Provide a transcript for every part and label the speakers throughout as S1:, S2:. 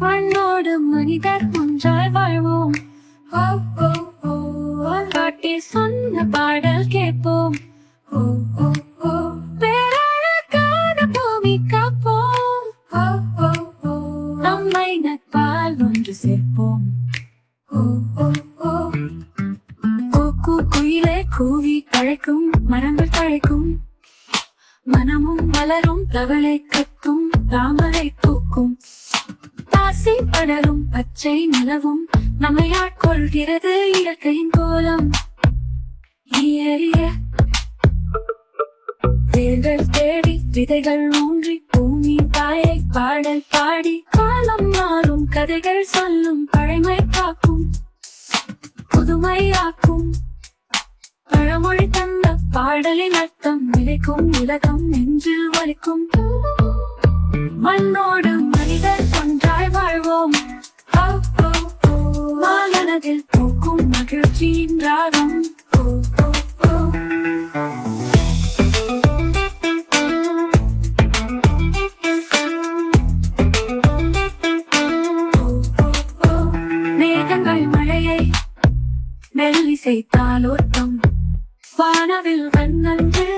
S1: மண்ணோடு மனிதர் ஒன்றாய் வாழ்வோம். பாட்டி சொன்ன பாடல் கேட்போம். பேரழகான பூமி காப்போம். நம்மை நட்பால் ஒன்று சேர்ப்போம். குயிலே கூவி தழைக்கும், மரங்கள் தழைக்கும், மனமும் மலரும், தவளை கத்தும், தாமரை பூக்கும், பாசி படரும், பச்சை நிலவும் நம்மை ஆட்கொள்கிறது இயற்கையின் கோலம். வேர்கள் தேடி விதைகள் ஊன்றி பூமி தாயை பாடல் பாடி காலம் மாறும் கதைகள் சொல்லும், பழமை காக்கும் புதுமையாக்கும். பழமொழி தந்த பாடலின் அர்த்தம் நிலைக்கும், உலகம் நெஞ்சில் வலிக்கும். மண்ணோடு மனிதர் ஒன்றாய் வாழ்வோம். மனதில் பூக்கும் மகிழ்ச்சியின் ராகம். மேகங்கள் மழையை மெல்லிசை தாளோட்டம், வானவில் வண்ணன்று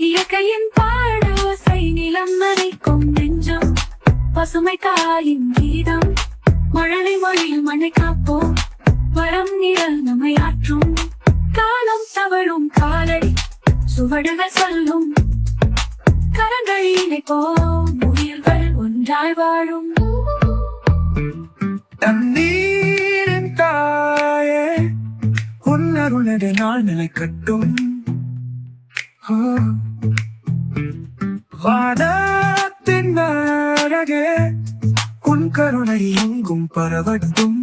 S1: இயற்கையின் பாடோசை, நிலம் நனைக்கும் நெஞ்சம், பசுமை தாயின் கீதம். மழலை மொழியில் மண்ணை காப்போம், வரம் நிழல் நம்மை ஆற்றும். காலம் தவழும் காலடி சுவடுகள் சொல்லும், கரங்கள் இணைப்போம், உயிர்கள் ஒன்றாய் வாழும்.
S2: தண்ணீரின் தாயே உன்னருளது நாள் நிலை கட்டும். வானத்தின் அழகே உன் கருணை எங்கும் பரவட்டும்.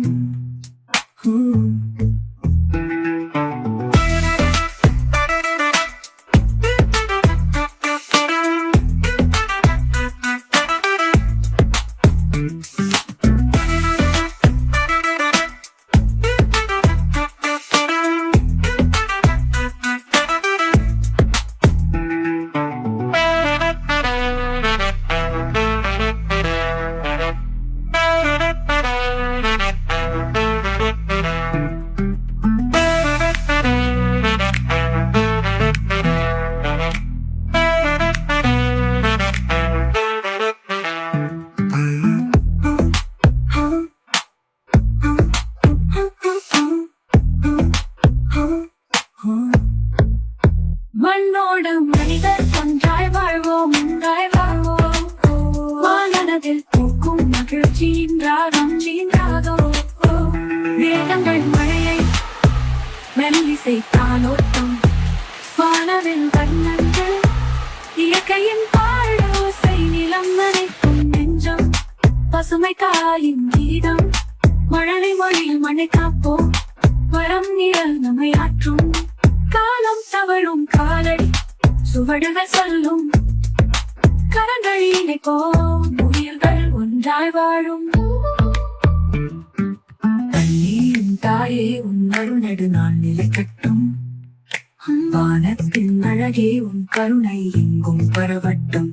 S1: மண்ணோடு மனிதர் ஒன்றாய் வாழ்வோம், ஒன்றாய் வாழ்வோம். மனதில் பூக்கும் மகிழ்ச்சியின் ராகம், மேகங்கள் மழையை மெல்லிசை தாளோட்டம், வானவில் வண்ணங்கள் இயற்கையின் பாடோசை, நிலம் நனைக்கும் நெஞ்சம், பசுமை தாயின் கீதம். மழலை மொழியில் மண்ணை காப்போம், வரம் நிழல் நம்மை ஆற்றும். காலம் தவழும் காலடி சுவடுகள் சொல்லும், கரங்கள் இணைப்போம், உயிர்கள் ஒன்றாய் வாழும். தண்ணீரின் தாயே உன் அருணடு நான் நிலை கட்டும். வானத்தின் அழகே உன் கருணை எங்கும் பரவட்டும்.